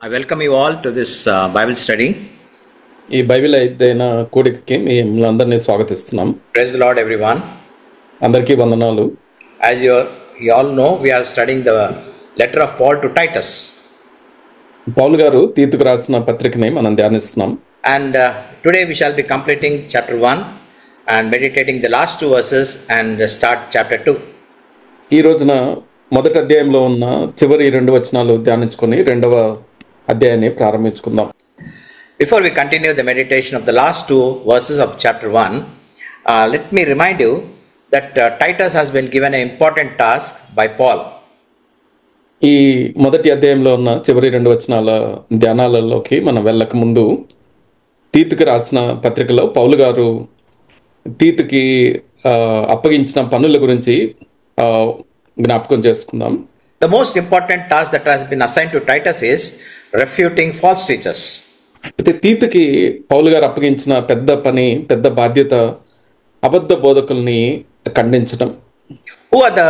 I welcome you all to this Bible study. ఈ Bible అయిన కూడికకి మేము అందరినీ స్వాగతిస్తున్నాం. Praise the Lord, everyone. అందరికీ వందనాలు. As you all know, we are studying the letter of Paul to Titus. పౌలు గారు తీతుకు రాసిన పత్రికని మనం ధ్యానిస్తున్నాం. And today we shall be completing chapter 1 and meditating the last two verses and start chapter 2. ఈ రోజున మొదటి అధ్యాయంలో ఉన్న చివరి 2 వచనాలు ధ్యానించుకొని రెండవ అధ్యాయాన్ని ప్రారంభించుకుందాం. Before we continue the meditation of the last two verses of chapter 1, let me remind you that Titus has been given an important task by Paul. ఈ మొదటి అధ్యాయంలో ఉన్న చివరి 2 వచనాల ధ్యానాలలోకి మనం వెళ్ళక ముందు తీతుకు రాసిన పత్రికలో పౌలు గారు తీతుకి అప్పగించిన పనుల గురించి జ్ఞాపకం చేసుకుందాం. The most important task that has been assigned to Titus is refuting false teachers. అయితే తీతుకి పౌలు గారు అప్పగించిన పెద్ద బాధ్యత అబద్ధ బోధకుల్ని ఖండించడం. Who are the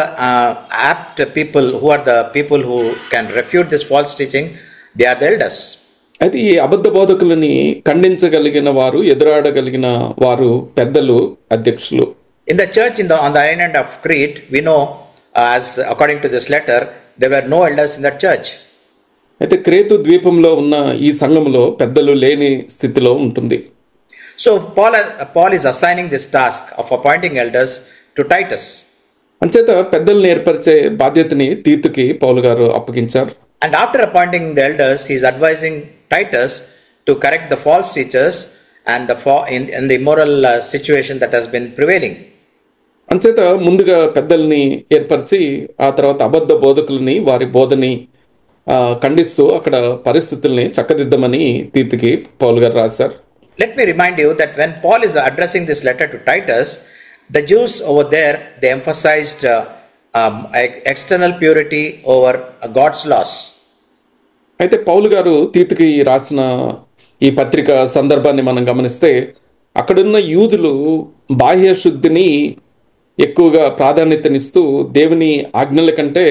apt people, who are the people who can refute this false teaching? They are the elders. అయితే ఈ అబద్ధ బోధకులని ఖండించగలిగిన వారు, ఎదురాడగలిగిన వారు పెద్దలు, అధ్యక్షులు. In the church on the island of Crete, we know as according to this letter, there were no elders in that church. అయితే క్రేతు ద్వీపంలో ఉన్న ఈ సంఘంలో పెద్దలు లేని స్థితిలో ఉంటుంది. So Paul is assigning this task of appointing elders to Titus. అంచేత పెద్దల్ని ఏర్పరిచే బాధ్యతని తీతుకి పౌలు గారు అప్పగించారు. And after appointing the elders, he is advising Titus to correct the false teachers and in the immoral situation that has been prevailing. అంచేత ముందుగా పెద్దల్ని ఏర్పరిచి ఆ తర్వాత అబద్ధ బోధకుల్ని వారి బోధని ఖండిస్తూ అక్కడ పరిస్థితుల్ని చక్కదిద్దమని తీతుకి పౌలు గారు రాశారు. Let me remind you that when Paul is addressing this letter to Titus, the Jews over there, they emphasized external purity over God's laws. అయితే పౌలు గారు తీతుకి రాసిన ఈ పత్రిక సందర్భాన్ని మనం గమనిస్తే అక్కడున్న యూదులు బాహ్య శుద్ధిని ఎక్కువగా ప్రాధాన్యతనిస్తూ దేవుని ఆజ్ఞల కంటే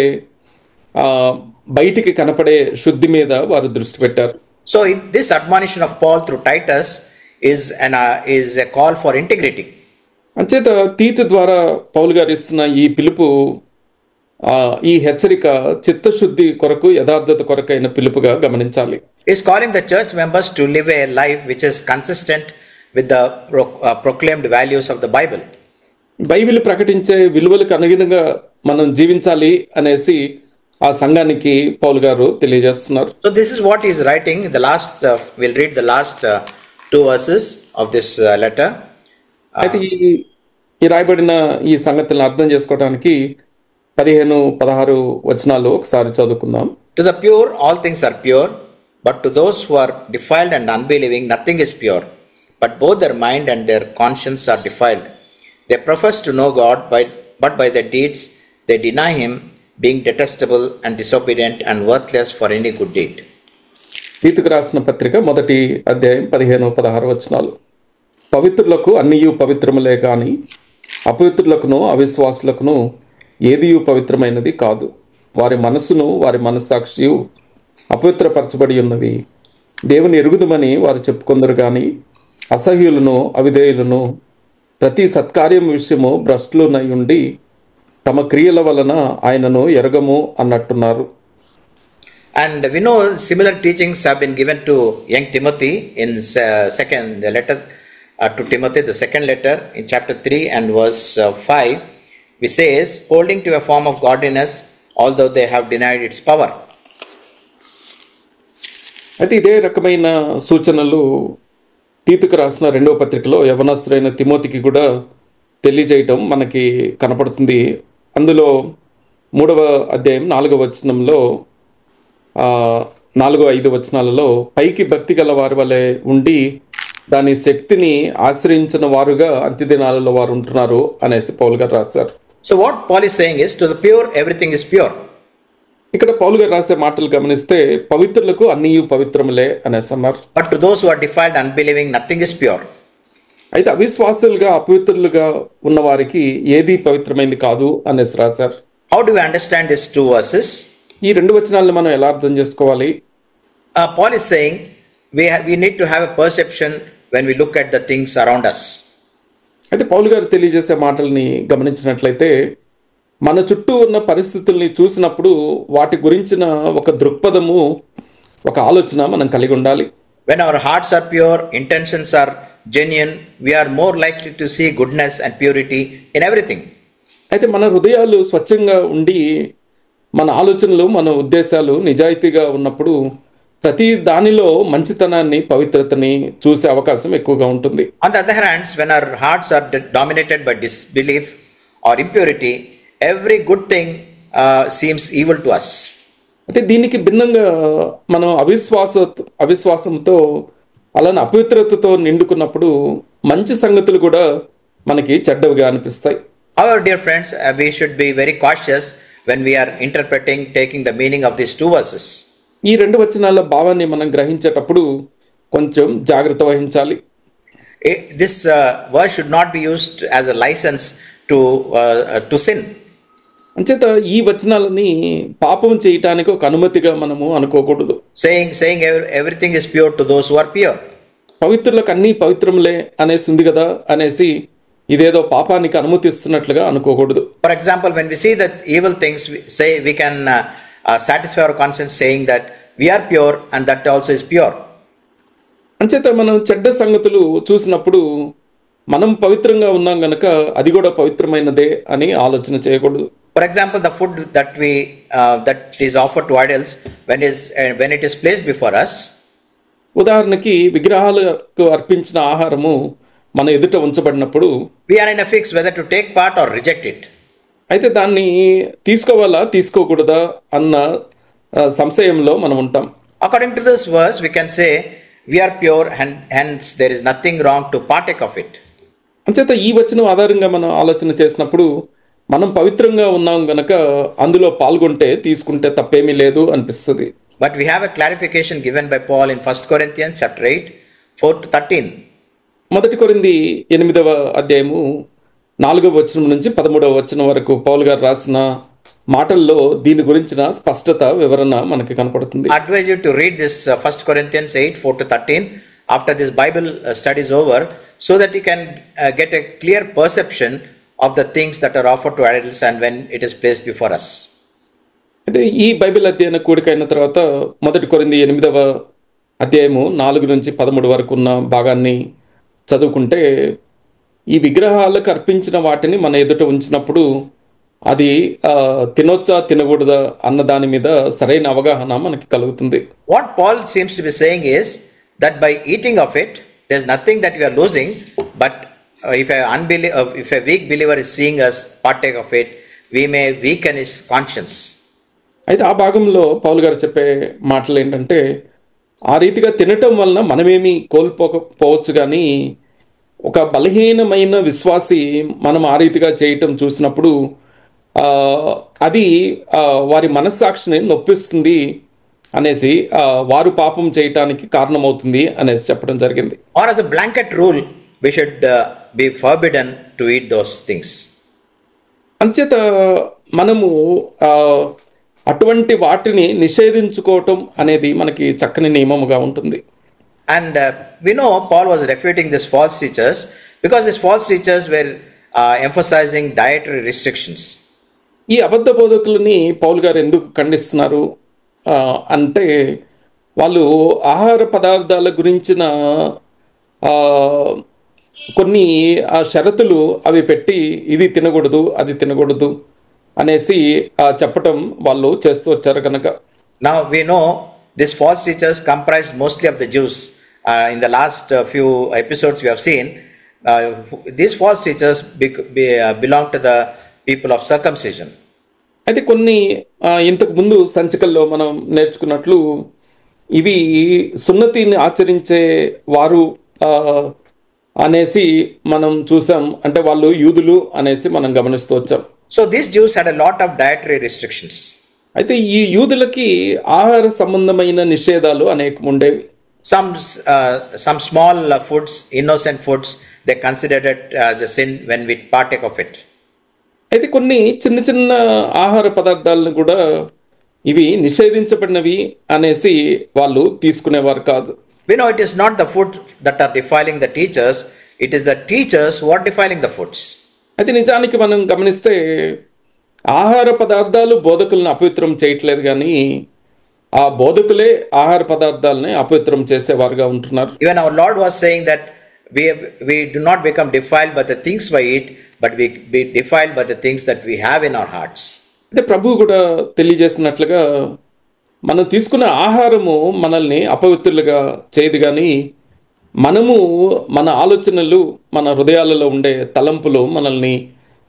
బయటికి కనపడే శుద్ధి మీద వారు దృష్టి పెట్టారు. So this admonition of Paul through Titus is a call for integrity. అంచేత తీతు ద్వారా పౌలు గారు ఇస్తున్న ఈ పిలుపు, ఈ హెచ్చరిక చిత్తశుద్ధి కొరకు, యథార్థత కొరకైన పిలుపుగా గమనించాలి. He is calling the church members to live a life which is consistent with the proclaimed values of the Bible. Bible ప్రకటించే విలువలకు అనుగుణంగా మనం జీవించాలి అనేసి ఆ సంఘానికి పౌలు గారు తెలియజేస్తున్నారు. So this is what he is writing in the last we'll read the last two verses of this letter. అయితే ఈ రాయబడిన ఈ సంగతులను అర్థం చేసుకోవడానికి 15-16 వచనాలు ఒకసారి చదువుకుందాం. To the pure all things are pure, but to those who are defiled and unbelieving nothing is pure, but both their mind and their conscience are defiled. They profess to know God, but by their deeds they deny him, being detestable and disobedient and worthless for any good deed. తీతుకు రాసిన పత్రిక మొదటి అధ్యాయం 15-16 వచనాలు. పవిత్రులకు అన్నియు పవిత్రములే గాని అపవిత్రులకును అవిశ్వాసులకును ఏదియు పవిత్రమైనది కాదు. వారి మనస్సును వారి మనస్సాక్షియు అపవిత్రపరచబడి ఉన్నవి. దేవుని ఎరుగుదుమని వారు చెప్పుకొందరు గాని అసహ్యులను అవిధేయులను ప్రతి సత్కార్యం విషయము భ్రష్టులనై ఉండి తమ క్రియల వలన ఆయనను ఎరగము అన్నట్టున్నారు. And we know similar teachings have been given to young Timothy in the letter to Timothy, the second letter in chapter 3 and verse 5, which says, holding to a form of godliness, although they have denied its power. అయితే ఇదే రకమైన సూచనలు తీతుకు రాసిన 2వ పత్రికలో యవనస్తుడైన తిమోతికి కూడా తెలియజేయటం మనకి కనపడుతుంది. అందులో 3వ అధ్యాయం 4వ వచనంలో 4-5 వచనాలలో పైకి భక్తి గల వారి వలె ఉండి దాని శక్తిని ఆశ్రయించిన వారుగా అంత్యదినాలలో వారు ఉంటున్నారు అనేసి పౌలు గారు రాశారు. So what Paul is saying is, to the pure everything is pure. ఇక్కడ పౌలు గారు రాసే మాటలు గమనిస్తే పవిత్రులకు అన్నియు పవిత్రములే అనేసి అన్నారు. But to those who are defiled, unbelieving, nothing is pure. అయితే అవిశ్వాసులుగా అపవిత్రులుగా ఉన్న వారికి ఏది పవిత్రమైంది కాదు అనేసి రాశారు. How do we understand these two verses? ఈ 2 వచనాలను మనం ఎలా అర్థం చేసుకోవాలి? Paul is saying we need to have a perception when we look at the things around us. అయితే పౌలు గారు తెలియజేసే మాటల్ని గమనించినట్లయితే మన చుట్టూ ఉన్న పరిస్థితుల్ని చూసినప్పుడు వాటి గురించిన ఒక దృక్పథము, ఒక ఆలోచన మనం కలిగి ఉండాలి. When our hearts are pure, intentions are genuine, we are more likely to see goodness and purity in everything. అయితే మన హృదయాలు స్వచ్ఛంగా ఉండి మన ఆలోచనలు, మన ఉద్దేశాలు నిజాయితీగా ఉన్నప్పుడు ప్రతి దానిలో మంచితనాన్ని, పవిత్రతని చూసే అవకాశం ఎక్కువగా ఉంటుంది. On the other hand, when our hearts are dominated by disbelief or impurity, every good thing seems evil to us. అయితే దీనికి భిన్నంగా మనం అవిశ్వాసంతో అలానే అపవిత్రతతో నిండుకున్నప్పుడు మంచి సంగతులు కూడా మనకి చెడ్డవిగా అనిపిస్తాయి. However, dear friends, we should be very cautious when we are interpreting, taking the meaning of these two verses. ఈ రెండు వచనాల భావాన్ని మనం గ్రహించేటప్పుడు కొంచెం జాగ్రత్త వహించాలి. This verse should not be used as a license to sin. అంచేత ఈ వచనాలని పాపం చేయటానికి ఒక అనుమతిగా మనము అనుకోకూడదు. Saying everything is pure to those who are pure. పవిత్రులకు అన్ని పవిత్రములే అనేసి ఉంది కదా అనేసి ఇదేదో పాపానికి అనుమతిస్తున్నట్లుగా అనుకోకూడదు. For example, when we see that evil things, we can satisfy our conscience saying that we are pure and that also is pure. అంచేత మనం చెడ్డ సంగతులు చూసినప్పుడు మనం పవిత్రంగా ఉన్నాం గనక అది కూడా పవిత్రమైనదే అని ఆలోచన చేయకూడదు. For example, the food that is offered to idols, when it is placed before us. ఉదాహరణకి విగ్రహాలకు అర్పించిన ఆహారము మన ఎదుట ఉంచబడినప్పుడు we are in a fix whether to take part or reject it. అయితే దాన్ని తీసుకోవాలా తీసుకోకూడదా అన్న సంశయంలో మనం ఉంటాం. According to this verse, we can say we are pure and hence there is nothing wrong to partake of it. అంచేత ఈ వచనం ఆధారంగా మనం ఆలోచన చేసినప్పుడు మనం పవిత్రంగా ఉన్నాం గనక అందులో పాల్గొంటే తీసుకుంటే తప్పేమీ లేదు అనిపిస్తుంది. But we have a clarification given by Paul in 1 Corinthians chapter 8, 4-13. మొదటి కొరింథీ 8వ అధ్యాయము 4వ వచనం నుంచి 13వ వచనం వరకు పౌలు గారు రాసిన మాటల్లో దీని గురించిన స్పష్టత, వివరణ మనకి కనపడుతుంది. I advise you to read this 1 Corinthians 8, 4-13 after this Bible study is over, so that you can get a clear perception of the things that are offered to idols and when it is placed before us. అయితే ఈ Bible అధ్యయన కూడిక అయిన తర్వాత మొదటి కొరింథీ 8వ అధ్యాయము 4 నుంచి 13 వరకు ఉన్న భాగాన్ని చదువుకుంటే ఈ విగ్రహాలకు అర్పించిన వాటిని మన ఎదుట ఉంచినప్పుడు అది తినొచ్చా తినకూడదా అన్న దాని మీద సరైన అవగాహన మనకి కలుగుతుంది. What Paul seems to be saying is that by eating of it, there's nothing that we are losing, but if a weak believer is seeing us partake of it, we may weaken his conscience. అయితే ఆ భాగంలో పౌలు గారు చెప్పే మాటలు ఏంటంటే ఆ రీతిగా తినటం వలన మనమేమి కోల్పోకపోవచ్చు, కానీ ఒక బలహీనమైన విశ్వాసి మనం ఆ రీతిగా చేయటం చూసినప్పుడు అది వారి మనస్సాక్షిని నొప్పిస్తుంది అనేసి వారు పాపం చేయటానికి కారణమవుతుంది అనేసి చెప్పడం జరిగింది. Or as a blanket rule, we should be forbidden to eat those things. అంచేత మనము అటువంటి వాటిని నిషేధించుకోవటం అనేది మనకి చక్కని నియమముగా ఉంటుంది. And we know Paul was refuting these false teachers because these false teachers were emphasizing dietary restrictions. ఈ అబద్ధ బోధకులని పౌలు గారు ఎందుకు ఖండిస్తున్నారు అంటే వాళ్ళు ఆహార పదార్థాల గురించిన కొన్ని షరతులు అవి పెట్టి ఇది తినకూడదు అది తినకూడదు అనేసి చెప్పటం వాళ్ళు చేస్తూ వచ్చారు కనుక. Now we know these false teachers comprised mostly of the Jews. In the last few episodes we have seen these false teachers belong to the people of circumcision. అయితే కొన్ని ఇంతకు ముందు సంచికల్లో మనం నేర్చుకున్నట్లు ఇవి సున్నతిని ఆచరించే వారు అనేసి మనం చూసాం. అంటే వాళ్ళు యూదులు అనేసి మనం గమనిస్తూ వచ్చాం. So these Jews had a lot of dietary restrictions. అయితే ఈ యూదులకి ఆహార సంబంధమైన నిషేధాలు అనేకం ఉండేవి. Some small foods, innocent foods, they considered it as a sin when we partake of it. అయితే కొన్ని చిన్న చిన్న ఆహార పదార్థాలను కూడా ఇవి నిషేధించబడినవి అనేసి వాళ్ళు తీసుకునేవారు కాదు. We know it is not the food that are defiling the teachers, it is the teachers who are defiling the foods. అయితే నిజానికి మనం గమనిస్తే ఆహార పదార్థాలు బోధకులను అపవిత్రం చేయట్లేదు, కానీ ఆ బోధకులే ఆహార పదార్థాలని అపవిత్రం చేసేవారుగా ఉంటున్నారు. Even our Lord was saying that we do not become defiled by the things we eat, but we be defiled by the things that we have in our hearts. అంటే ప్రభువు కూడా తెలియజేసినట్లుగా మనం తీసుకున్న ఆహారము మనల్ని అపవిత్రులుగా చేయదు, కానీ మనము మన ఆలోచనలు, మన హృదయాలలో ఉండే తలంపులు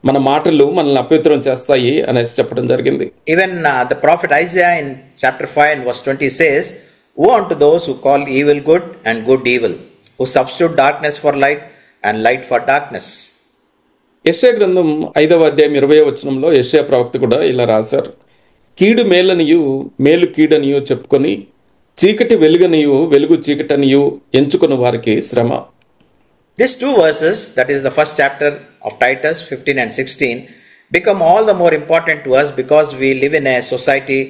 మన మాటలు మనల్ని అపవిత్రం చేస్తాయి అనేసి చెప్పడం జరిగింది. Even the prophet Isaiah in chapter 5 and verse 20 says, "Woe unto those who call evil good and good evil, who substitute darkness for light and light for darkness." యెషయా గ్రంథం 5వ అధ్యాయం 20వ వచనంలో యెషయా ప్రవక్త కూడా ఇలా రాశారు, కీడు మేలనియు మేలు కీడనియు చెప్పుకొని చీకటి వెలుగనియు వెలుగు చీకటనియు ఎంచుకున్న వారికి శ్రమ. These two verses, that is the first chapter of Titus 15 and 16, become all the more important to us because we live in a society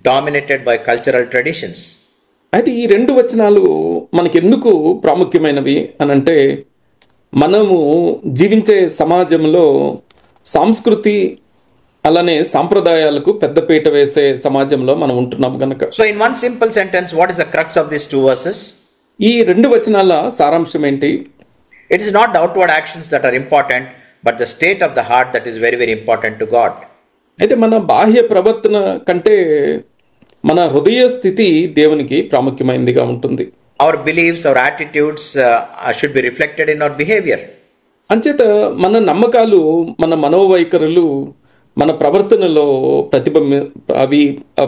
dominated by cultural traditions. అయితే ఈ రెండు వచనాలు మనకి ఎందుకు ప్రాముఖ్యమైనవి అని అంటే, మనము జీవించే సమాజంలో సంస్కృతి అలానే సాంప్రదాయాలకు పెద్దపీట వేసే సమాజంలో మనం ఉంటున్నాం కనుక. So in one simple sentence, what is the crux of these two verses? ఈ రెండు వచనాల సారాంశం ఏంటి? It is not the outward actions that are important, but the state of the heart that is very, very important to God. అయితే మన బాహ్య ప్రవర్తన కంటే మన హృదయ స్థితి దేవునికి ప్రాముఖ్యమైనదిగా ఉంటుంది. Our beliefs, our attitudes should be reflected in our behavior. అంచేత మన నమ్మకాలు, మన మనోవైఖరులు మన ప్రవర్తనలో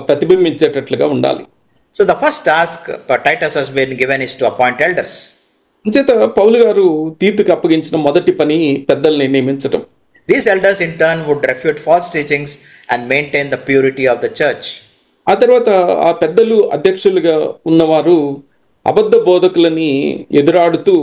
ప్రతిబింబించేటట్లుగా ఉండాలి. So the first task Titus has been given is to appoint elders. అంచేత పౌలు గారు తీతుకు అప్పగించిన మొదటి పని పెద్దల్ని నియమించడం. These elders in turn would refute false teachings and maintain the purity of the church. ఆ తర్వాత ఆ పెద్దలు అధ్యక్షులుగా ఉన్నవారు అబద్ధ బోధకులని ఎదురాడుతూ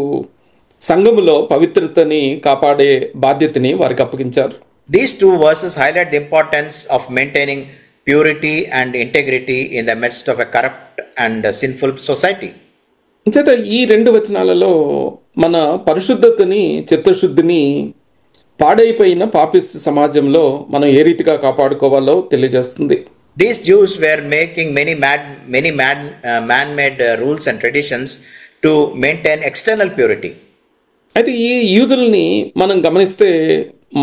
సంఘములో పవిత్రతని కాపాడే బాధ్యతని వారికి అప్పగించారు. These two verses highlight the importance of maintaining purity and integrity in the midst of a corrupt and sinful society. అంచేత ఈ రెండు వచనాలలో మన పరిశుద్ధతని, చిత్తశుద్ధిని పాడైపోయిన పాపిస్ట్ సమాజంలో మనం ఏ రీతిగా కాపాడుకోవాలో తెలియజేస్తుంది. These Jews were making many man-made rules and traditions to maintain external purity. అయితే ఈ యూదుల్ని మనం గమనిస్తే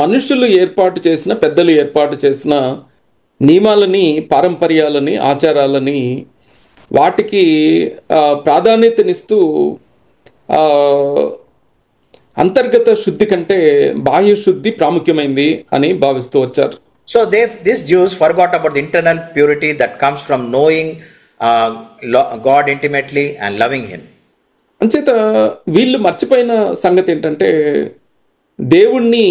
మనుషులు ఏర్పాటు చేసిన, పెద్దలు ఏర్పాటు చేసిన నియమాలని, పారంపర్యాలని, ఆచారాలని వాటికి ప్రాధాన్యతనిస్తూ అంతర్గత శుద్ధి కంటే బాహ్య శుద్ధి ప్రాముఖ్యమైంది అని భావిస్తూ వచ్చారు. So these Jews forgot about the internal purity that comes from knowing God intimately and loving Him. అంచేత వీళ్ళు మర్చిపోయిన సంగతి ఏంటంటే, దేవుణ్ణి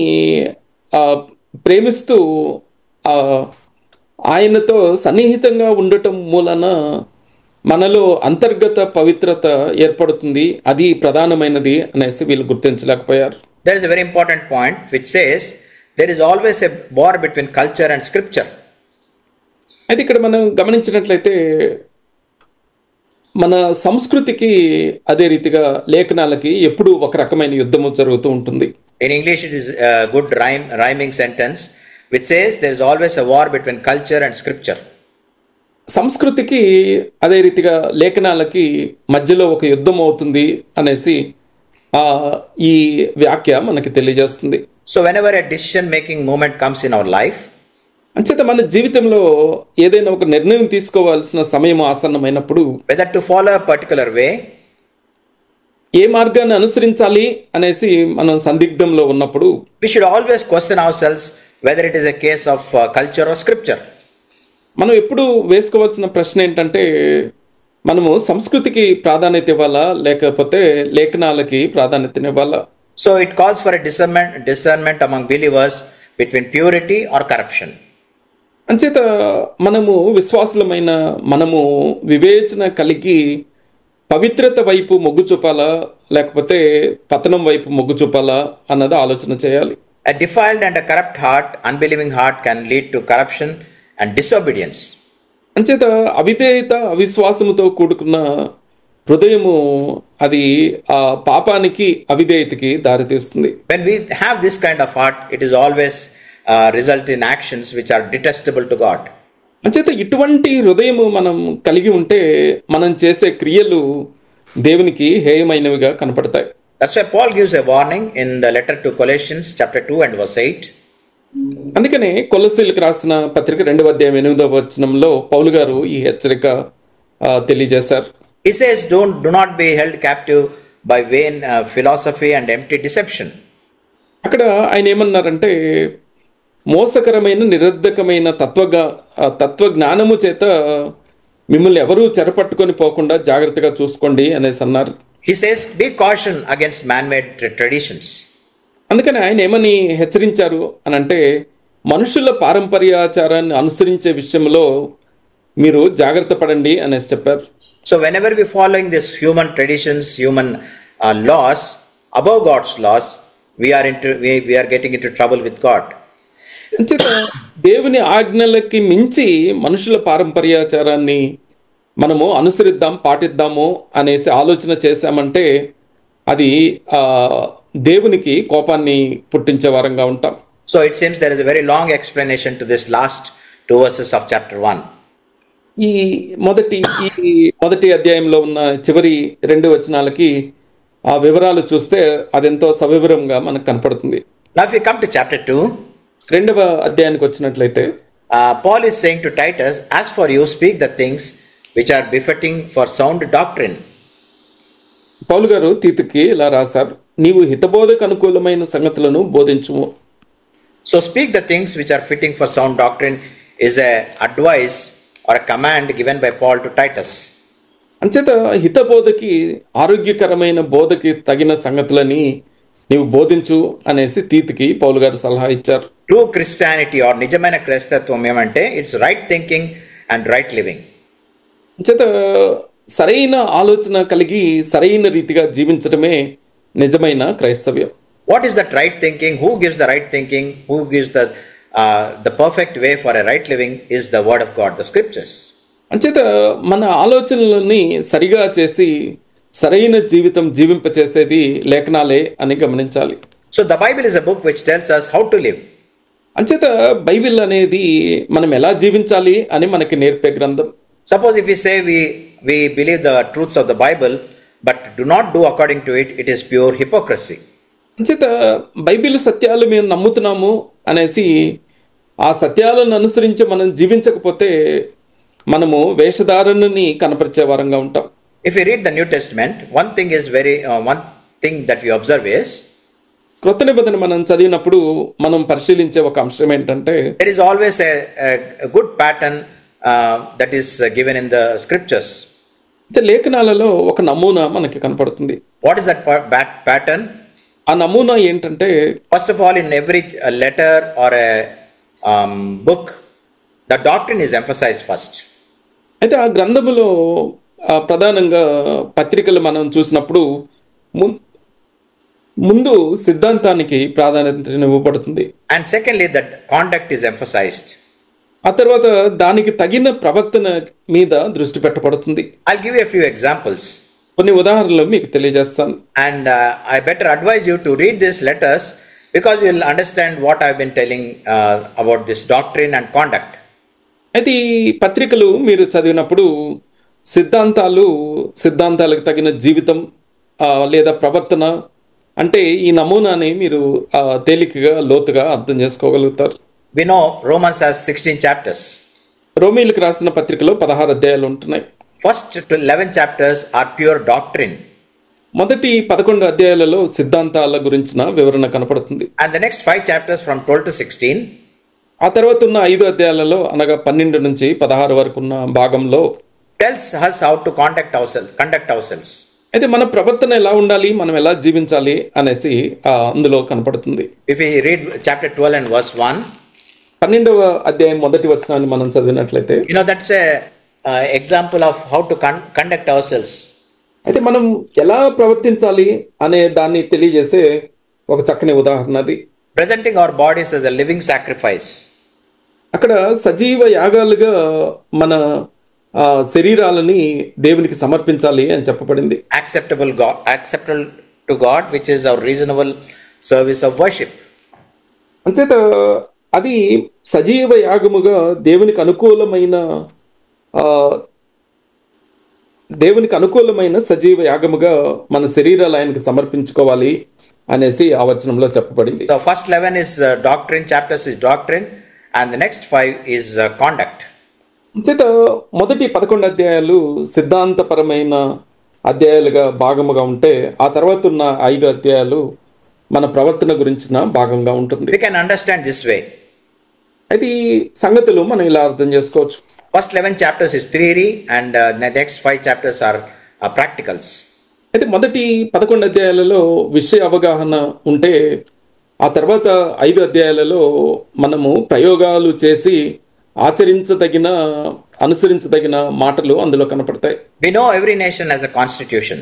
ప్రేమిస్తూ ఆయనతో సన్నిహితంగా ఉండటం మూలన మనలో అంతర్గత పవిత్రత ఏర్పడుతుంది, అది ప్రధానమైనది అనేసి వీళ్ళు గుర్తించలేకపోయారు. There is a very important point which says there is always a war between culture and scripture. అయితే ఇక్కడ మనం గమనించినట్లయితే మన సంస్కృతికి అదే రీతిగా లేఖనాలకి ఎప్పుడూ ఒక రకమైన యుద్ధము జరుగుతూ ఉంటుంది. In English it is a good rhyming sentence which says there is always a war between culture and scripture. సంస్కృతికి అదే రీతిగా లేఖనాలకి మధ్యలో ఒక యుద్ధం అవుతుంది అనేసి ఈ వ్యాఖ్య మనకి తెలియజేస్తుంది. So whenever a decision making moment comes in our life, అంచేత మన జీవితంలో ఏదైనా ఒక నిర్ణయం తీసుకోవాల్సిన సమయం ఆసన్నమైనప్పుడు, whether to follow a particular way, ఏ మార్గాన్ని అనుసరించాలి అనేసి మనం సందిగ్ధంలో ఉన్నప్పుడు, we should always question ourselves whether it is a case of culture or scripture. మనం ఎప్పుడు వేసుకోవాల్సిన ప్రశ్న ఏంటంటే, మనము సంస్కృతికి ప్రాధాన్యత ఇవ్వాలా లేకపోతే లేఖనాలకి ప్రాధాన్యతనివ్వాలా? So it calls for a discernment among believers between purity or corruption. అంచేత మనము విశ్వాసులమైన మనము వివేచన కలిగి పవిత్రత వైపు మొగ్గు చూపాలా లేకపోతే పతనం వైపు మొగ్గు చూపాలా అన్నది ఆలోచన చేయాలి. A defiled and a corrupt heart, unbelieving heart, can lead to corruption and disobedience. అంచేత అవిధేయత అవిశ్వాసముతో కూడుకున్న హృదయము అది ఆ పాపానికి అవిధేయతకి దారితీస్తుంది. When we have this kind of heart, it is always result in actions which are detestable to God. అంచేత ఇటువంటి హృదయము మనం కలిగి ఉంటే మనం చేసే క్రియలు దేవునికి హేయమైనవిగా కనపడతాయి. That's why Paul gives a warning in the letter to Colossians chapter 2 and verse 8. అందుకనే కొలస్సీలకు రాసిన పత్రిక 2వ అధ్యాయం 8వ వచనంలో పౌలు గారు ఈ హెచ్చరిక తెలియజేశారు. He says, do not be held captive by vain philosophy and empty deception. అక్కడ ఆయన ఏమన్నారంటే మోసకరమైన నిరర్ధకమైన తత్వజ్ఞానము చేత మిమ్మల్ని ఎవరూ చెరపట్టుకొని పోకుండా జాగ్రత్తగా చూసుకోండి అనేసి అన్నారు. He says, be caution against man-made traditions. అందుకని ఆయన ఏమని హెచ్చరించారు అని అంటే మనుషుల పారంపర్యాచారాన్ని అనుసరించే విషయంలో మీరు జాగ్రత్త పడండి అనేసి చెప్పారు. So whenever we following this human traditions, human laws above God's laws, we are getting into trouble with God. అంచేత దేవుని ఆజ్ఞలకి మించి మనుషుల పారంపర్యాచారాన్ని మనము అనుసరిద్దాం పాటిద్దాము అనేసి ఆలోచన చేశామంటే అది దేవునికి కోపాన్ని పుట్టించే వారంగా ఉంటాం. So it seems there is a very long explanation to this last 2 verses of chapter 1. ఈ మొదటి అధ్యాయంలో ఉన్న చివరి 2 వచనాలకి ఆ వివరాలు చూస్తే అదెంతో సవివరంగా మనకు కనపడుతుంది. Now if we come to chapter 2, 2వ అధ్యాయానికి వచ్చినట్లయితే Paul is saying to Titus, as for you, speak the things which are befitting for sound doctrine. పౌలు గారు తీతుకి ఇలా రాశారు, నీవు హితబోధకు అనుకూలమైన సంగతులను బోధించుము. So speak the things which are fitting for sound doctrine is a advice or a command given by Paul to Titus. అంచేత హితబోధకి ఆరోగ్యకరమైన బోధకి తగిన సంగతులని నీవు బోధించు అనేసి తీతుకి పౌలు గారు సలహా ఇచ్చారు. True Christianity or నిజమైన క్రైస్తత్వం ఏమంటే it's right thinking and right living. అంచేత సరైన ఆలోచన కలిగి సరైన రీతిగా జీవించడమే నిజమైన క్రైస్తవ్యం. What is that right thinking? Who gives the right thinking? Who gives the perfect way for a right living is the word of God, the scriptures. అంచేత మన ఆలోచనలని సరిగా చేసి సరైన జీవితం జీవింపచేసేది లేఖనాలే అని గమనించాలి. So the Bible is a book which tells us how to live. అంచేత Bible అనేది మనం ఎలా జీవించాలి అని మనకి నేర్పే గ్రంథం. Suppose if we say we believe the truths of the Bible but do not do according to it, it is pure hypocrisy. అంచేత బైబిల్ సత్యాలు మేము నమ్ముతున్నాము అనేసి ఆ సత్యాలను అనుసరించి మనం జీవించకపోతే మనము వేషధారణని కనపరిచే వారంగా ఉంటాం. If we read the New Testament, one thing that we observe is క్రొత్త నిబంధన మనం చదివినప్పుడు మనం పరిశీలించే ఒక అంశం ఏంటంటే there is always a good pattern that is given in the scriptures. లేఖనాలలో ఒక నమూనా మనకి కనపడుతుంది. What is that pattern? ఆ నమూనా ఏంటంటే First of all, in every letter or a book, the doctrine is emphasized first. అయితే ఆ గ్రంథములో ప్రధానంగా పత్రికలు మనం చూసినప్పుడు ముందు సిద్ధాంతానికి ప్రాధాన్యత ఇవ్వబడుతుంది. And secondly, that conduct is emphasized. ఆ తర్వాత దానికి తగిన ప్రవర్తన మీద దృష్టి పెట్టబడుతుంది. I'll give you a few examples. కొన్ని ఉదాహరణలు మీకు తెలియజేస్తాను. And I better advise you to read these letters because you will understand what I've been telling about this doctrine and conduct. అయితే ఈ పత్రికలు మీరు చదివినప్పుడు సిద్ధాంతాలకు తగిన జీవితం లేదా ప్రవర్తన అంటే ఈ నమూనాని మీరు తేలికగా లోతుగా అర్థం చేసుకోగలుగుతారు. We know Romans has 16 chapters. రోమీయులకు రాసిన పత్రికలో 16 అధ్యాయాలు ఉంటున్నాయి. First 11 chapters are pure doctrine. మొదటి 11 అధ్యాయాలలో సిద్ధాంతాల గురించిన వివరణ కనపడుతుంది. And the next 5 chapters from 12 to 16, ఆ తర్వాత ఉన్న 5 అధ్యాయాలలో అనగా 12 నుంచి 16 వరకు ఉన్న భాగంలో tells us how to conduct ourselves. అయితే మన ప్రవర్తన ఎలా ఉండాలి, మనం ఎలా జీవించాలి అనేసి అందులో కనపడుతుంది. If we read chapter 12 and verse 1, 12వ అధ్యాయం మొదటి వచనాన్ని మనం చదివినట్లయితే that's a example of how to conduct ourselves. అయితే మనం ఎలా ప్రవర్తించాలి అనే దాన్ని తెలియజేసే ఒక చక్కని ఉదాహరణ అది. Presenting our bodies as a living sacrifice. అక్కడ సజీవ యాగాలుగా మన శరీరాలని దేవునికి సమర్పించాలి అని చెప్పబడింది. acceptable to God, which is our reasonable service of worship. అంచేత అది సజీవ యాగముగా దేవునికి అనుకూలమైన సజీవ యాగముగా మన శరీరాలు ఆయనకు సమర్పించుకోవాలి అనేసి ఆ వచనంలో చెప్పబడింది. The first 11 is doctrine, chapters is doctrine, and the next 5 is conduct. అంచేత మొదటి 11 అధ్యాయాలు సిద్ధాంతపరమైన అధ్యాయాలుగా భాగముగా ఉంటే ఆ తర్వాత ఉన్న 5 అధ్యాయాలు మన ప్రవర్తన గురించిన భాగంగా ఉంటుంది. We can understand this way. అయితే ఈ సంగతులు మనం ఇలా అర్థం చేసుకోవచ్చు. First 11 chapters is theory, and the next 5 chapters are practicals. అయితే మొదటి 11 అధ్యాయాలలో విషయ అవగాహన ఉంటే ఆ తర్వాత 5 అధ్యాయాలలో మనము ప్రయోగాలు చేసి అనుసరించదగిన మాటలు అందులో కనపడతాయి. We know every nation has a constitution.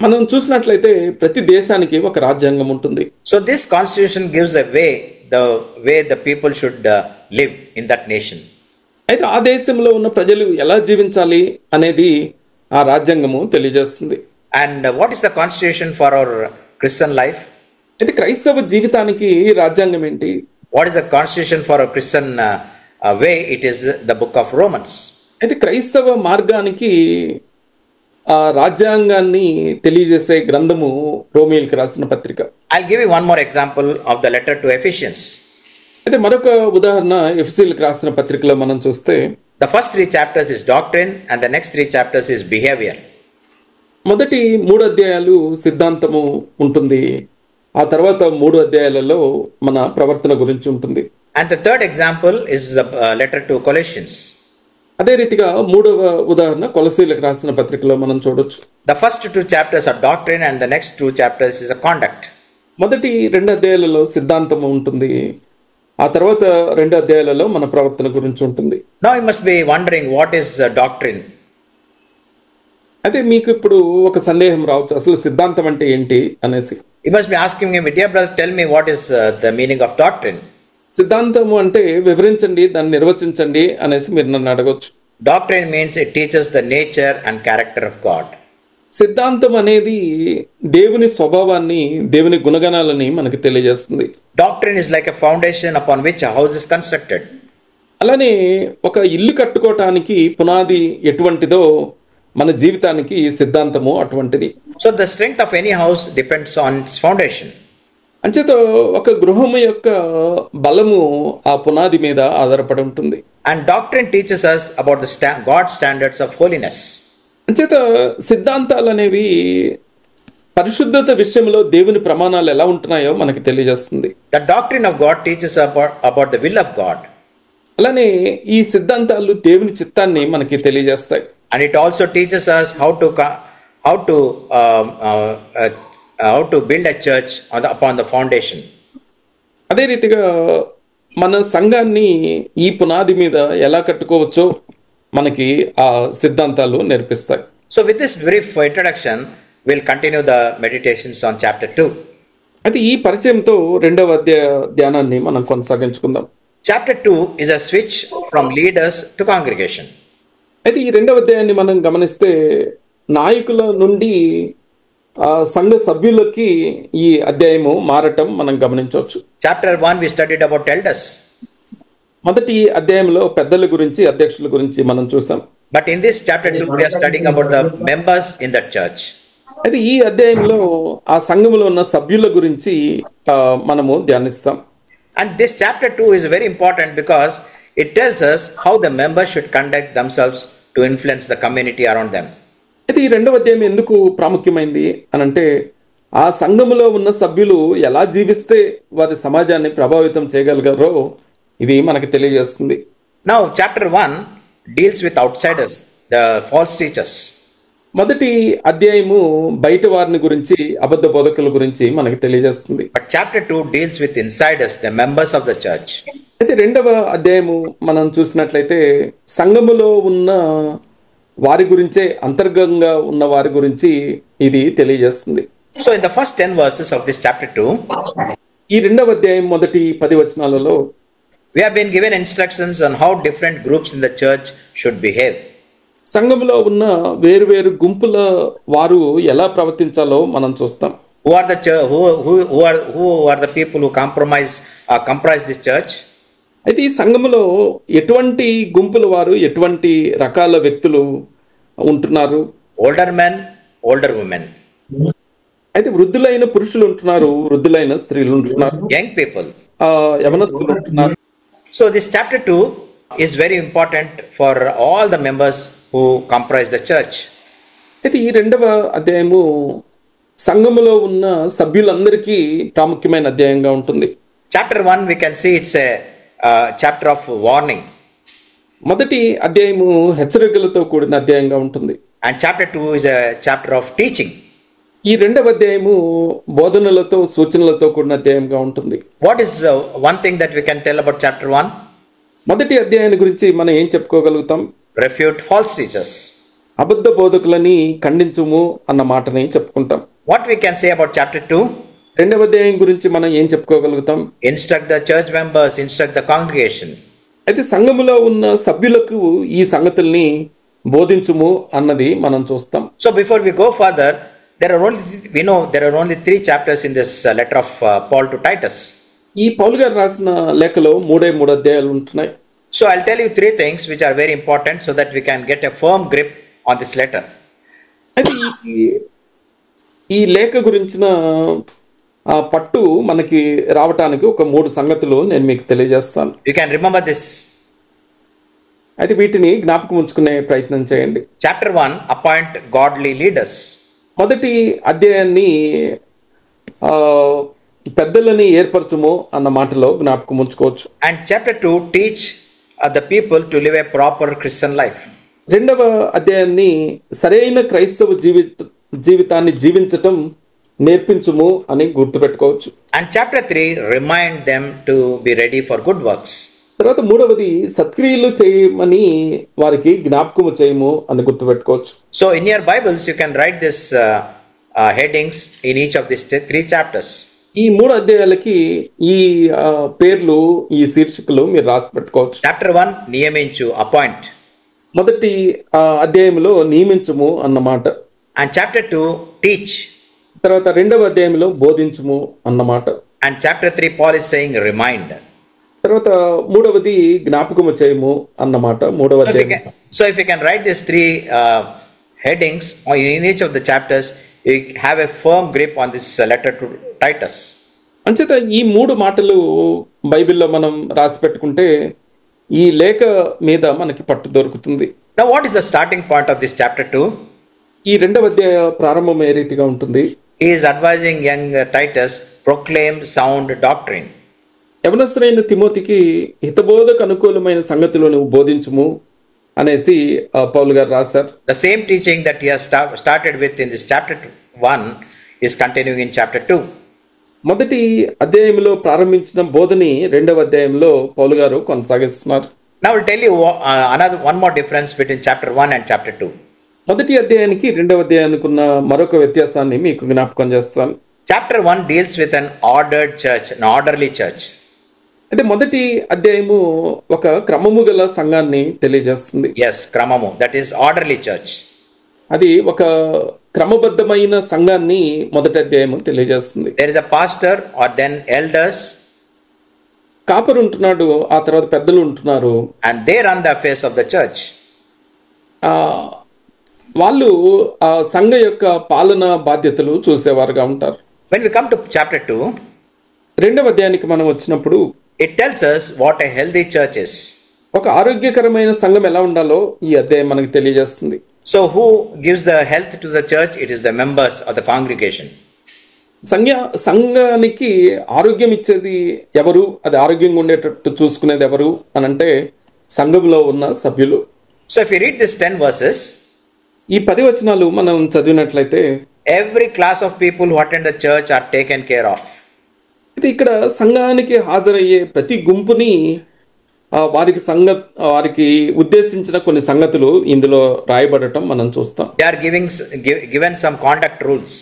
మనం చూసినట్లయితే ప్రతి దేశానికి ఒక రాజ్యాంగం ఉంటుంది. So this constitution gives the way the people should live in that nation. అయితే ఆ దేశంలో ఉన్న ప్రజలు ఎలా జీవించాలి అనేది ఆ రాజ్యాంగము తెలియజేస్తుంది. And what is the constitution for our Christian life? అయితే క్రైస్తవ జీవితానికి రాజ్యాంగం ఏంటి? What is the constitution for a Christian way? It is the book of Romans. అయితే క్రైస్తవ మార్గానికి ఆ రాజ్యాంగాన్ని తెలియజేసే గ్రంథము రోమీయులకు రాసిన పత్రిక. I'll give you one more example of the letter to Ephesians. అయితే మరొక ఉదాహరణ ఎఫెసీయులకు రాసిన పత్రికలో మనం చూస్తే The first 3 chapters is doctrine, and the next 3 chapters is behavior. మొదటి 3 అధ్యాయాలు సిద్ధాంతము ఉంటుంది. ఆ తర్వాత 3 అధ్యాయాలలో మన ప్రవర్తన గురించి ఉంటుంది. And the third example is the letter to Colossians. అదే రీతిగా మూడవ ఉదాహరణ కొలసీలకు రాసిన పత్రికలో మనం చూడొచ్చు. The first 2 chapters are doctrine, and the next 2 chapters is a conduct. మొదటి 2 అధ్యాయాలలో సిద్ధాంతము ఉంటుంది. ఆ తర్వాత 2 అధ్యాయాలలో మన ప్రవర్తన గురించి ఉంటుంది. Now you must be wondering, what is doctrine? అయితే మీకు ఇప్పుడు ఒక సందేహం రావచ్చు, అసలు సిద్ధాంతం అంటే ఏంటి అనేసి. You must be asking me, dear brother, tell me what is the meaning of doctrine. సిద్ధాంతము అంటే వివరించండి, దాన్ని నిర్వచించండి అనేసి మీరు నన్ను అడగొచ్చు. Doctrine means it teaches the nature and character of God. సిద్ధాంతం అనేది దేవుని స్వభావాన్ని, దేవుని గుణగణాలని మనకు తెలియజేస్తుంది. Doctrine is like a foundation upon which a house is constructed. అలానే ఒక ఇల్లు కట్టుకోవటానికి పునాది ఎటువంటిదో మన జీవితానికి సిద్ధాంతము అటువంటిది. So the strength of any house depends on its foundation. అంచేత ఒక గృహము యొక్క బలము ఆ పునాది మీద ఆధారపడి ఉంటుంది. And doctrine teaches us about the God's standards of holiness. అంచేత సిద్ధాంతాలు అనేవి పరిశుద్ధత విషయంలో దేవుని ప్రమాణాలు ఎలా ఉంటున్నాయో మనకి తెలియజేస్తుంది. The doctrine of God teaches about the will of God. అలానే ఈ సిద్ధాంతాలు దేవుని చిత్తాన్ని మనకి తెలియజేస్తాయి. And it also teaches us how to build a church upon the foundation. అదే రీతిగా మన సంఘాన్ని ఈ పునాది మీద ఎలా కట్టుకోవచ్చో మనకి ఆ సిద్ధాంతాలు నేర్పిస్తాయి. So with this brief introduction, we'll continue the meditations on chapter 2. అయితే ఈ పరిచయంతో 2వ అధ్యాయ ధ్యానాన్ని మనం కొనసాగించుకుందాం. Chapter 2 is a switch from leaders to congregation. అయితే ఈ 2వ అధ్యాయాన్ని మనం గమనిస్తే నాయకుల నుండి సంఘ సభ్యులకి ఈ అధ్యాయము మారటం మనం గమనించవచ్చు. Chapter 1 we studied about elders. మొదటి అధ్యాయంలో పెద్దల గురించి, అధ్యక్షుల గురించి మనం చూసాం. But in this chapter 2 we are studying about the members in that church. అయితే ఈ అధ్యాయంలో ఆ సంఘములో ఉన్న సభ్యుల గురించి మనము ధ్యానిస్తాం. And this chapter 2 is very important because it tells us how the members should conduct themselves to influence the community around them. అయితే ఈ 2వ అధ్యాయం ఎందుకు ప్రాముఖ్యమైంది అనంటే ఆ సంఘములో ఉన్న సభ్యులు ఎలా జీవిస్తే వారి సమాజాన్ని ప్రభావితం చేయగలిగారో ఇది మనకు తెలియజేస్తుంది. Now chapter 1 deals with outsiders, the false teachers. మొదటి అధ్యాయము బయట వారిని గురించి, అబద్ధ బోధకుల గురించి మనకు తెలియజేస్తుంది. But chapter 2 deals with insiders, the members of the church. అయితే 2వ అధ్యాయము మనం చూసినట్లయితే సంఘములో ఉన్న వారి గురించే, అంతర్గతంగా ఉన్న వారి గురించి ఇది తెలియజేస్తుంది. So in the first 10 verses of this chapter 2, ఈ 2వ అధ్యాయం మొదటి 10 వచనాలలో We have been given instructions on how different groups in the church should behave. సంఘంలో ఉన్న వేరువేరు గుంపుల వారు ఎలా ప్రవర్తించాలో మనం చూస్తాం. Who are the who are the people who comprise this church? అయితే ఈ సంఘములో ఎటువంటి గుంపుల వారు, ఎటువంటి రకాల వ్యక్తులు ఉంటున్నారు? Older men, older women. అయితే వృద్ధులైన పురుషులు ఉంటున్నారు, వృద్ధులైన స్త్రీలు ఉంటున్నారు, Young people. యవనస్తులు ఉంటున్నారు. So this chapter 2 is very important for all the members who comprise the church. అయితే ఈ రెండవ అధ్యాయము సంఘములో ఉన్న సభ్యులందరికీ ప్రాముఖ్యమైన అధ్యాయంగా ఉంటుంది. Chapter 1 we can see it's a chapter of warning. మొదటి అధ్యాయము హెచ్చరికలతో కూడిన అధ్యాయంగా ఉంటుంది. And chapter 2 is a chapter of teaching. ఈ రెండవ అధ్యాయము బోధనలతో సూచనలతో కూడిన అధ్యాయంగా ఉంటుంది. What is one thing that we can tell about chapter 1? మొదటి అధ్యాయాన్ని గురించి మనం ఏం చెప్పుకోగలుగుతాం? Refute false teachers. అబద్ధ బోధకులని ఖండించుము అన్న మాటని చెప్పుకుంటాం. What we can say about chapter 2? రెండవ అధ్యాయం గురించి మనం ఏం చెప్పుకోగలుగుతాం? Instruct the church members, instruct the congregation. అయితే సంఘములో ఉన్న సభ్యులకు ఈ సంగతుల్ని బోధించుము అన్నది మనం చూస్తాం. So before we go further, there are only 3 chapters in this letter of Paul to Titus. ఈ పౌలు గారు రాసిన లేఖలో 3 అధ్యాయాలు ఉంటున్నాయి. So I'll tell you 3 things which are very important so that we can get a firm grip on this letter. అయితే ఈ లేఖ గురించిన పట్టు మనకి రావటానికి ఒక 3 సంగతులు నేను మీకు తెలియజేస్తాను. You can remember this. అయితే వీటిని జ్ఞాపకం ఉంచుకునే ప్రయత్నం చేయండి. Chapter 1, appoint godly leaders. మొదటి అధ్యాయాన్ని పెద్దలని ఏర్పరచుము అన్న మాటలో జ్ఞాపకం ఉంచుకోవచ్చు. And chapter 2, teach the people to live a proper Christian life. రెండవ అధ్యాయాన్ని సరైన క్రైస్తవ జీవితాన్ని జీవించటం నేర్పించుము అని గుర్తుపెట్టుకోవచ్చు. And chapter 3, remind them to be ready for good works. తర్వాత మూడవది సత్క్రియలు చేయమని వారికి జ్ఞాపకము చేయము అని గుర్తుపెట్టుకోవచ్చు. So in your Bibles you can write this headings in each of these 3 chapters. ఈ 3 అధ్యాయాలకి ఈ పేర్లు, ఈ శీర్షికలు మీరు రాసి పెట్టుకోవచ్చు. Chapter 1, నియమించు, appoint. మొదటి అధ్యాయంలో నియమించుము అన్నమాట. And chapter 2, teach. తర్వాత రెండవ అధ్యాయంలో బోధించుము అన్నమాట. And chapter 3, Paul is saying remind. తర్వాత మూడవది జ్ఞాపకము చేయము అన్నమాట మూడవ అధ్యాయం. So if you can write these 3 headings in each of the chapters, you have a firm grip on this letter to Titus. అంచేత ఈ 3 మాటలు బైబిల్లో మనం రాసి పెట్టుకుంటే ఈ లేఖ మీద మనకి పట్టు దొరుకుతుంది. Now what is the starting point of this chapter 2? ఈ రెండవ అధ్యాయ ప్రారంభం ఏ రీతిగా ఉంటుంది? He is advising young Titus, proclaim sound doctrine. యవనస్తుడైన తిమోతికి హితబోధకు అనుకూలమైన సంగతులు నువ్వు బోధించుము అనేసి పౌలు గారు రాశారు. The same teaching that he has started with in this chapter 1 is continuing in chapter 2. మొదటి అధ్యాయంలో ప్రారంభించిన బోధని రెండవ అధ్యాయంలో పౌలు గారు కొనసాగిస్తున్నారు. Now I will tell you one more difference between chapter 1 and chapter 2. మొదటి అధ్యాయానికి రెండవ అధ్యాయానికి ఉన్న మరొక వ్యత్యాసాన్ని మీకు జ్ఞాపకం చేస్తాను. Chapter 1 deals with an ordered church, an orderly church. అంటే మొదటి అధ్యాయము ఒక క్రమము గల సంఘాన్ని తెలియజేస్తుంది. Yes, kramamu, that is orderly church. అది ఒక క్రమబద్ధమైన సంఘాన్ని మొదటి అధ్యాయము తెలియజేస్తుంది. There is a pastor or then elders. కాపరు ఉంటున్నాడు, ఆ తర్వాత పెద్దలు ఉంటున్నారు. And they run the affairs of the church. వాళ్ళు ఆ సంఘ యొక్క పాలన బాధ్యతలు చూసేవారుగా ఉంటారు. When we come to chapter 2, రెండవ అధ్యాయానికి మనం వచ్చినప్పుడు it tells us what a healthy church is. ఒక ఆరోగ్యకరమైన సంఘం ఎలా ఉండాలో ఈ అధ్యాయం మనకు తెలియజేస్తుంది. So who gives the health to the church? It is the members of the congregation. సంఘానికి ఆరోగ్యం ఇచ్చేది ఎవరు, అది ఆరోగ్యంగా ఉండేటట్టు చూసుకునేది ఎవరు అని అంటే సంఘంలో ఉన్న సభ్యులు. So if you read these 10 verses, ఈ 10 వచనాలు మనం చదివినట్లయితే every class of people who attend the church are taken care of. అయితే ఇక్కడ సంఘానికి హాజరయ్యే ప్రతి గుంపుని వారికి ఉద్దేశించిన కొన్ని సంగతులు ఇందులో రాయబడటం మనం చూస్తాం. They are given some conduct rules.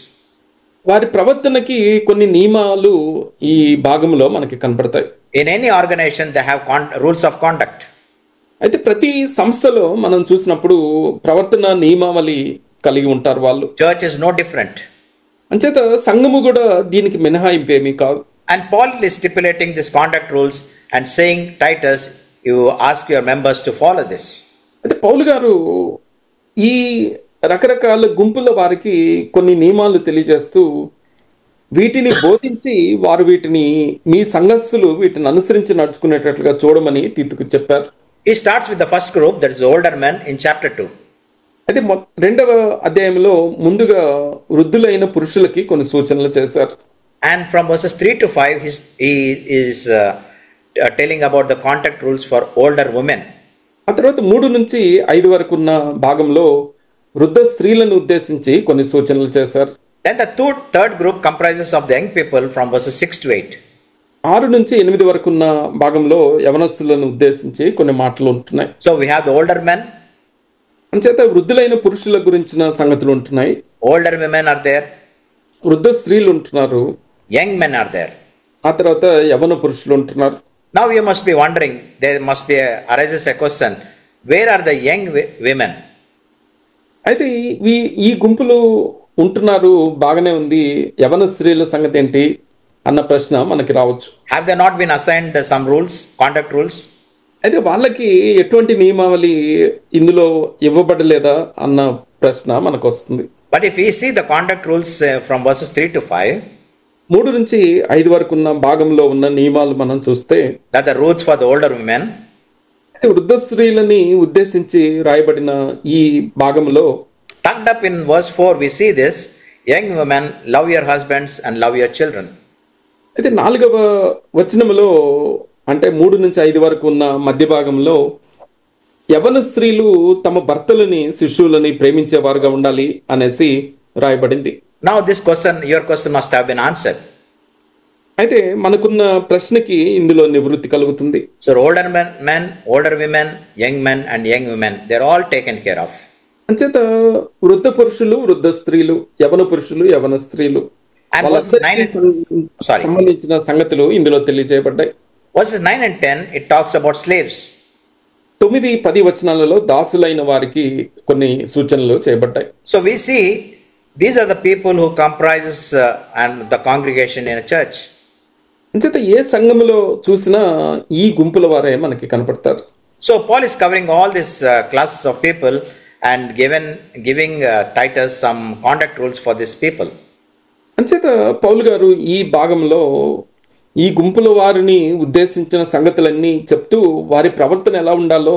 వారి ప్రవర్తనకి కొన్ని నియమాలు ఈ భాగంలో మనకి కనపడతాయి. In any organization, they have rules of conduct. అయితే ప్రతి సంస్థలో మనం చూసినప్పుడు ప్రవర్తన నియమావళి కలిగి ఉంటారు వాళ్ళు. Church is no different. అంచేత సంఘము కూడా దీనికి మినహాయింపు ఏమీ కాదు. And Paul is stipulating these conduct rules and saying, Titus, you ask your members to follow this. అంటే పౌలు గారు ఈ రకరకాల గుంపుల వారికి కొన్ని నియమాలు తెలియజేస్తూ వీటిని బోధించి వారు వీటిని మీ సంఘస్థులు వీటిని అనుసరించి నడుచుకునేటట్లుగా చూడమని తీతుకు చెప్పారు. He starts with the first group, that is the older men, in chapter 2. అయితే రెండవ అధ్యాయంలో ముందుగా వృద్ధులైన పురుషులకి కొన్ని సూచనలు చేశారు. And from verses 3 to 5, he is telling about the conduct rules for older women. ఆ తర్వాత 3 నుంచి 5 వరకు ఉన్న భాగంలో వృద్ధ స్త్రీలను ఉద్దేశించి కొన్ని సూచనలు చేశారు. Then the third group comprises of the young people from verses 6 to 8. 6 నుంచి 8 వరకు ఉన్న భాగంలో యవనస్తులను ఉద్దేశించి కొన్ని మాటలు ఉంటున్నాయి. So we have the older men. అంచేత వృద్ధులైన పురుషుల గురించిన సంగతులు ఉంటున్నాయి. Older women are there. వృద్ధ స్త్రీలు ఉంటున్నారు. Young men are there. ఆ తర్వాత యవన పురుషులు ఉంటున్నారు. Now you must be wondering, there must be arises a question, where are the young women? అయితే ఈ గుంపులు ఉంటున్నారు, బాగానే ఉంది, యవన స్త్రీల సంగతి ఏంటి అన్న ప్రశ్న మనకి రావచ్చు. Have they not been assigned some rules, conduct rules? అయితే వాళ్ళకి ఎటువంటి నియమావళి ఇందులో ఇవ్వబడలేదా అన్న ప్రశ్న మనకు వస్తుంది. But if we see the conduct rules from verses 3 to 5, 3 నుంచి 5 వరకు ఉన్న భాగంలో ఉన్న నియమాలు మనం చూస్తే, that the rules for the older women, వృద్ధ స్త్రీలని ఉద్దేశించి రాయబడిన ఈ భాగంలో tucked up in verse 4, we see this, young women, love your husbands and love your children. అయితే 4వ వచనంలో అంటే 3 నుంచి 5 వరకు ఉన్న మధ్య భాగంలో యవన స్త్రీలు తమ భర్తలని శిశువులని ప్రేమించేవారుగా ఉండాలి అనేసి రాయబడింది. Now this question, your question must have been answered. అయితే మనకున్న ప్రశ్నకి ఇందులో నివృత్తి కలుగుతుంది. So older men, older women, young men and young women, they're all taken care of. అంచేత వృద్ధ పురుషులు, వృద్ధ స్త్రీలు, యవన పురుషులు, యవన స్త్రీలు సంబంధించిన సంగతులు ఇందులో తెలియజేయబడ్డాయి. Verses 9 and 10, it talks about slaves. 9-10 వచనాలలో దాసులైన వారికి కొన్ని సూచనలు చేయబడ్డాయి. So we see these are the people who comprises and the congregation in a church. అంచేత ఏ సంఘములో చూసినా ఈ గుంపుల వారే మనకి కనపడతారు. So Paul is covering all these classes of people and giving Titus some conduct rules for these people. అంచేత పౌలు గారు ఈ భాగంలో ఈ గుంపుల వారిని ఉద్దేశించిన సంగతులన్నీ చెప్తూ వారి ప్రవర్తన ఎలా ఉండాలో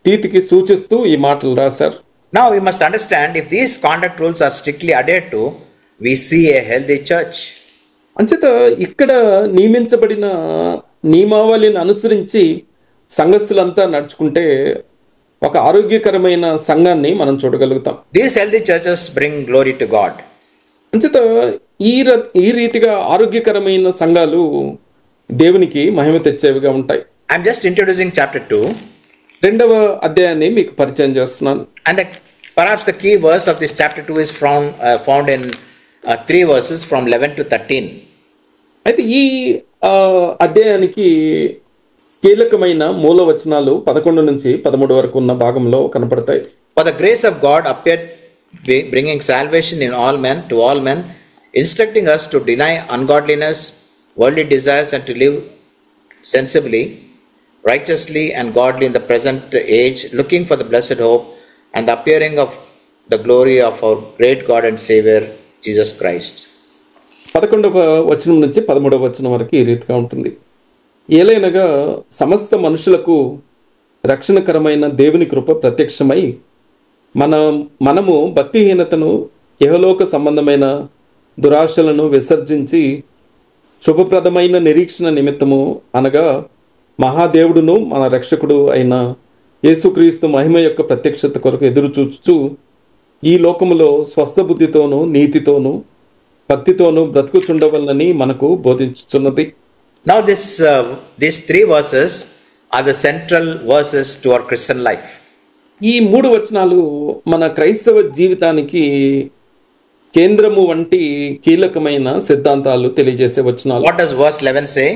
తీతుకి సూచిస్తూ ఈ మాటలు రాశారు. Now we must understand, if these conduct rules are strictly adhered to, we see a healthy church. అంచేత ఇక్కడ నియమించబడిన నియమావళిని అనుసరించి సంఘస్థులంతా నడుచుకుంటే ఒక ఆరోగ్యకరమైన సంఘాన్ని మనం చూడగలుగుతాం. These healthy churches bring glory to God. అంచేత ఈ రీతిగా ఆరోగ్యకరమైన సంఘాలు దేవునికి మహిమ తెచ్చేవిగా ఉంటాయి. I'm just introducing chapter 2. 2వ అధ్యాయాన్ని మీకు పరిచయం చేస్తున్నాను. And perhaps the key verse of this chapter 2 is found in 3 verses from 11 to 13. అయితే ఈ అధ్యాయానికి కీలకమైన మూల వచనాలు 11 నుంచి 13 వరకు ఉన్న భాగంలో కనపడతాయి. For the grace of God appeared, bringing salvation in all men to all men, instructing us to deny ungodliness, worldly desires, and to live sensibly, righteously and godly in the present age, looking for the blessed hope and the appearing of the glory of our great God and Savior, Jesus Christ. 11వ వచనం నుంచి 13వ వచనం వరకు ఈ రీతిగా ఉంటుంది. ఏలైనగా సమస్త మనుషులకు రక్షణకరమైన దేవుని కృప ప్రత్యక్షమై మనము భక్తిహీనతను, యెహలోక సంబంధమైన దురాశలను విసర్జించి శుభప్రదమైన నిరీక్షణ నిమిత్తము అనగా మహాదేవుడును మన రక్షకుడు అయిన యేసుక్రీస్తు మహిమ యొక్క ప్రత్యక్షత కొరకు ఎదురు చూచుచు ఈ లోకములో స్వస్థ బుద్ధితోనూ నీతితోనూ భక్తితోనూ బ్రతుకుచుండవలనని మనకు బోధించుచున్నది. Now these 3 verses are the central verses to our Christian life. ఈ 3 వచనాలు మన క్రైస్తవ జీవితానికి కేంద్రము వంటి కీలకమైన సిద్ధాంతాలు తెలియజేసే వచనాలు. What does verse 11 say?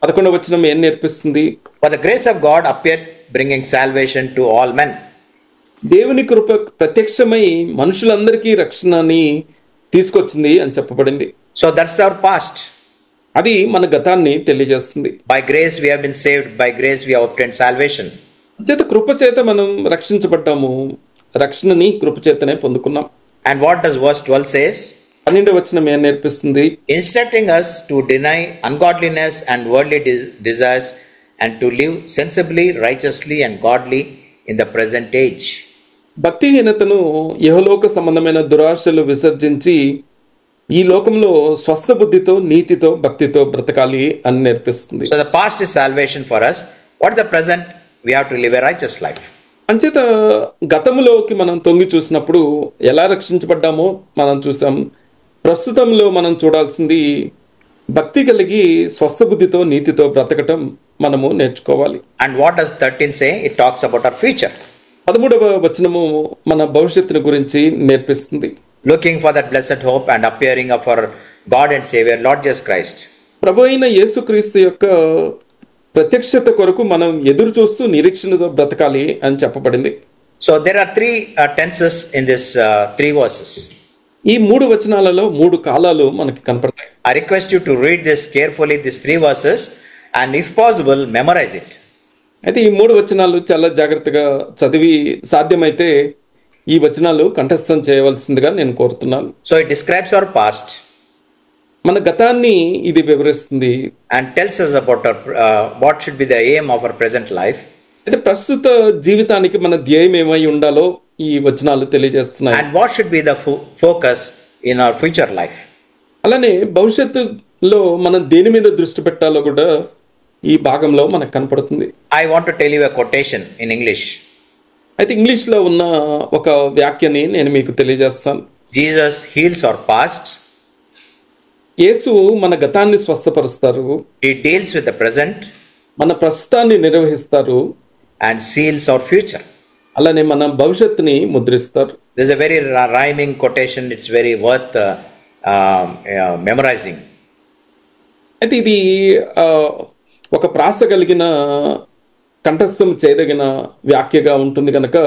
11వ వచనం ఏం నేర్పిస్తుంది? For the grace of God appeared, bringing salvation to all men. దేవుని కృప ప్రత్యక్షమై మనుషులందరికీ రక్షణని తీసుకొచ్చింది అని చెప్పబడింది. So that's our past. అది మన గతాన్ని తెలియజేస్తుంది. By grace we have been saved, by grace we have obtained salvation. చేత కృప చేత మనం రక్షించబడ్డాము, రక్షణని కృప చేతనే పొందుకున్నాం. And what does verse 12 says? 12వ వచనం ఏం నేర్పిస్తుంది? Instructing us to deny ungodliness and worldly desires and to live sensibly, righteously and godly in the present age. భక్తిహీనతను యెహోలోక సంబంధమైన దురాశలు విసర్జించి ఈ లోకంలో స్వస్థ బుద్ధితో నీతితో భక్తితో బ్రతకాలి అని నేర్పిస్తుంది. So the past is salvation for us. What is the present? We have to live a righteous life. అంచేత గతంలోకి మనం తొంగి చూసినప్పుడు ఎలా రక్షించబడ్డామో మనం చూసాం. ప్రస్తుతంలో మనం చూడాల్సింది భక్తి కలిగి స్వస్థ బుద్ధితో నీతితో బ్రతకటం మనము నేర్చుకోవాలి. And what does 13 say? It talks about our future. 13వ వచనము మన భవిష్యత్తును గురించి నేర్పిస్తుంది. Looking for that blessed hope and appearing of our God and Savior, Lord Jesus Christ. ప్రభు అయిన యేసుక్రీస్తు యొక్క ప్రత్యక్షత కొరకు మనం ఎదురు చూస్తూ నిరీక్షణతో బ్రతకాలి అని చెప్పబడింది. So there are three tenses in this three verses. ఈ 3 వచనాలలో 3 కాలాలు మనకి కనపడతాయి. I request you to read this carefully, these 3 verses, and if possible, memorize it. అయితే ఈ 3 వచనాలు చాలా జాగ్రత్తగా చదివి సాధ్యమైతే ఈ వచనాలు కంఠస్థం చేయవలసిందిగా నేను కోరుతున్నాను. So it describes our past. మన గతాన్ని ఇది వివరిస్తుంది. And tells us about our, what should be the aim of our present life. అంటే ప్రస్తుత జీవితానికి మన ధ్యేయం ఏమై ఉండాలో ఈ వచనాలు తెలియజేస్తున్నాయి. And what should be the focus in our future life. అలానే భవిష్యత్తులో మనం దేని మీద దృష్టి పెట్టాలో కూడా ఈ భాగంలో మనకు కనపడుతుంది. I want to tell you a quotation in English. అయితే ఇంగ్లీష్లో ఉన్న ఒక వ్యాఖ్యని నేను మీకు తెలియజేస్తాను. Jesus heals our past. యేసు మన గతాన్ని స్వస్థపరుస్తారు. He deals with the present. మన ప్రస్తుతాన్ని నిర్వహిస్తారు. And seals our future. అలానే మన భవిష్యత్తుని ముద్రిస్తారు. There's a very rhyming quotation. It's very worth memorizing. అయితే ఇది ఒక ప్రాస కలిగిన కంఠస్థం చేయదగిన వ్యాఖ్యగా ఉంటుంది కనుక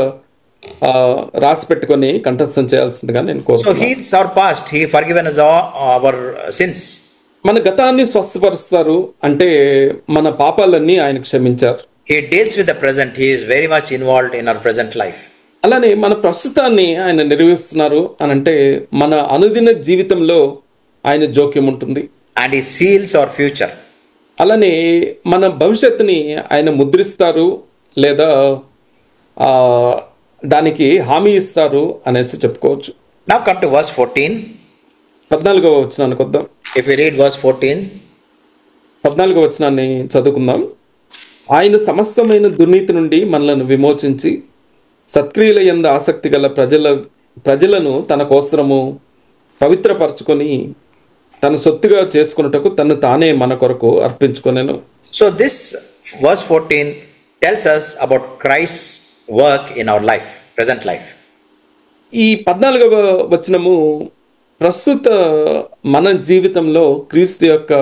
రాసి పెట్టుకొని కంఠస్థం చేయాల్సిందిగా నేను So కోరుతున్నాను. heals our past. He forgiven us all our sins. మన గతాన్ని స్వస్థపరుస్తారు అంటే మన పాపాలన్నీ ఆయన క్షమించారు. He deals with the present. He is very much involved in our present life. అలానే మన ప్రస్తుతాన్ని ఆయన నిర్వహిస్తున్నారు అని అంటే మన అనుదిన జీవితంలో ఆయన జోక్యం ఉంటుంది. And he seals our future. అలానే మన భవిష్యత్తుని ఆయన ముద్రిస్తారు లేదా దానికి హామీ ఇస్తారు అనేసి చెప్పుకోవచ్చు. Now come to verse 14. 14వ వచనానికి వద్దాం. If we read verse 14. 14వ వచనాన్ని చదువుకుందాం. ఆయన సమస్తమైన దుర్నీతి నుండి మనలను విమోచించి సత్క్రియల యందు ఆసక్తి గల ప్రజలను తన కోసరము పవిత్రపరచుకొని తన సొత్తుగా చేసుకున్నటకు తను తానే మన కొరకు అర్పించుకొనెను. So this verse 14 tells us about Christ's work in our life, present life. ఈ 14వ వచనము ప్రస్తుత మన జీవితంలో క్రీస్తు యొక్క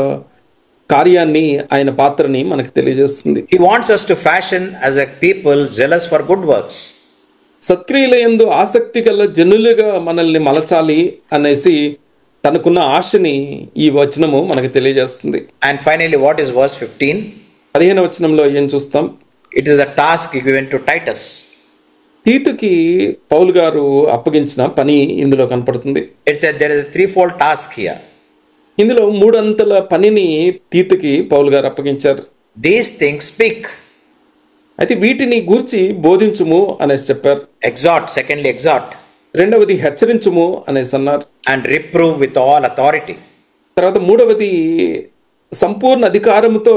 కార్యాన్ని ఆయన పాత్రని మనకు తెలియజేస్తుంది. He wants us to fashion as a people zealous for good works. సత్క్రియల యందు ఆసక్తి గల జనులుగా మనల్ని మలచాలి అనేసి తనకున్న ఆశని ఈ వచనము మనకు తెలియజేస్తుంది. And finally, what is verse 15? 15వ వచనంలో ఏం చూస్తాం? It is a task given to Titus. తీతుకి పౌలు గారు అప్పగించిన పని ఇందులో కనపడుతుంది. It said there is a threefold task here. ఇందులో 3 అంతల పనిని తీతుకి పౌలు గారు అప్పగించారు. These things speak. అయితే వీటిని గూర్చి బోధించుము అనేసి చెప్పారు. Exhort, secondly exhort. రెండవది హెచ్చరించుము అనేసి అన్నారు. And reprove with all authority. తర్వాత మూడవది సంపూర్ణ అధికారముతో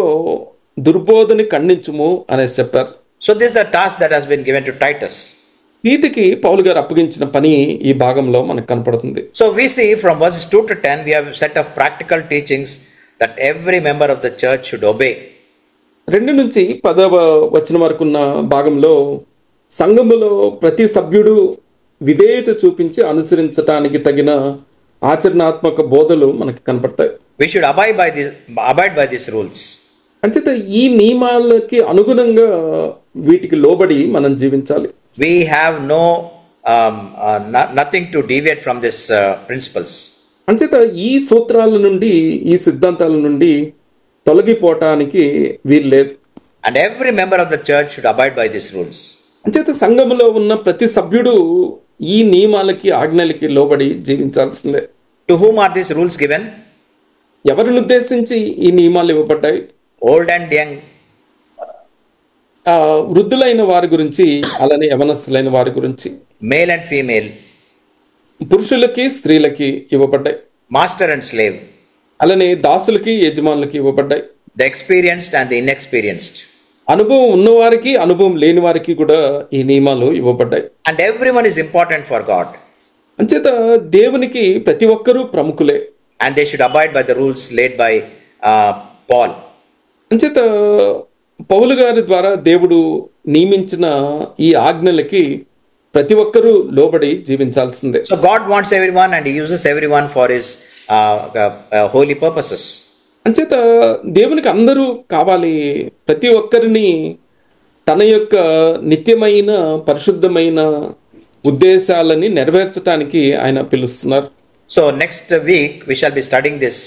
దుర్బోధని ఖండించుము అనేసి చెప్పారు. So this is the task that has been given to Titus. తీతుకి పౌలు గారు అప్పగించిన పని ఈ భాగంలో మనకు కనపడుతుంది. So we see from verses 2 to 10 we have a set of practical teachings that every member of the church should obey. 2 నుంచి 10వ వచనం వరకు ఉన్న భాగంలో సంఘములో ప్రతి సభ్యుడు విధేయత చూపించి అనుసరించడానికి తగిన ఆచరణాత్మక బోధలు మనకు కనపడతాయి. We should abide by these rules. అంచేత ఈ నియమాలకి అనుగుణంగా వీటికి లోబడి మనం జీవించాలి. We have nothing to deviate from these principles. అంచేత ఈ సూత్రాల నుండి, ఈ సిద్ధాంతాల నుండి తొలగిపోవటానికి వీలు లేదు. And every member of the church should abide by these rules. అంచేత సంఘములో ఉన్న ప్రతి సభ్యుడు ఈ నియమాలకి, ఆజ్ఞలకి లోబడి జీవించాల్సిందే. To whom are these rules given? ఎవరిని ఉద్దేశించి ఈ నియమాలు ఇవ్వబడ్డాయి? Old and young. వృద్ధులైన వారి గురించి, అలానే యవనస్తులైన వారి గురించి, Male and female. పురుషులకి స్త్రీలకి ఇవ్వబడ్డాయి. Master and slave. అలానే దాసులకి యజమానులకి ఇవ్వబడ్డాయి. The experienced and the inexperienced. అనుభవం ఉన్నవారికి, అనుభవం లేని వారికి కూడా ఈ నియమాలు ఇవ్వబడ్డాయి. And everyone is important for God. అంచేత దేవునికి ప్రతి ఒక్కరూ ప్రముఖులే. And they should abide by the rules laid by Paul. అంచేత పౌలు గారి ద్వారా దేవుడు నియమించిన ఈ ఆజ్ఞలకి ప్రతి ఒక్కరూ లోబడి జీవించాల్సిందే. So God wants everyone and he uses everyone for his holy purposes. అంచేత దేవునికి అందరూ కావాలి. ప్రతి ఒక్కరిని తన యొక్క నిత్యమైన, పరిశుద్ధమైన ఉద్దేశాలని నెరవేర్చడానికి ఆయన పిలుస్తున్నారు. So next week we shall be studying this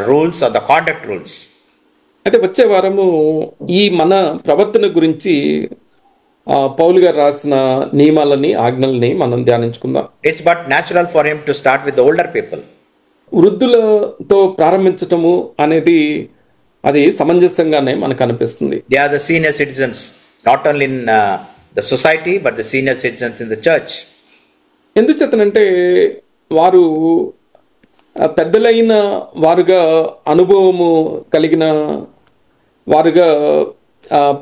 rules or the conduct rules. అయితే వచ్చే వారము ఈ మన ప్రవర్తన గురించి పౌలు గారు రాసిన నియమాలని, ఆజ్ఞల్ని మనం ధ్యానించుకుందాం. It's but natural for him to start with the older people. వృద్ధులతో ప్రారంభించటము అనేది అది సమంజసంగానే మనకు అనిపిస్తుంది. They are the senior citizens, not only in the society but the senior citizens in the church. ఎందుచేతనంటే వారు పెద్దలైన వారుగా, అనుభవము కలిగిన వారుగా,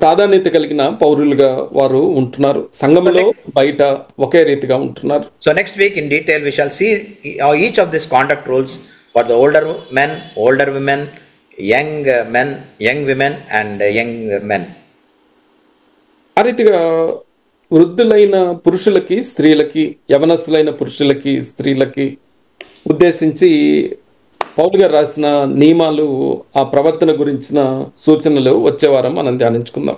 ప్రాధాన్యత కలిగిన పౌరులుగా వారు ఉంటున్నారు. సంఘములో బయట ఒకే రీతిగా ఉంటున్నారు. So next week in detail we shall see each of these conduct rules for the older men, older women, young men, young women and young men. ఆ రీతిగా వృద్ధులైన పురుషులకి, స్త్రీలకి, యవనస్తులైన పురుషులకి, స్త్రీలకి ఉద్దేశించి పౌలు గారు రాసిన నియమాలు, ఆ ప్రవర్తన గురించిన సూచనలు వచ్చే వారం మనం ధ్యానించుకుందాం.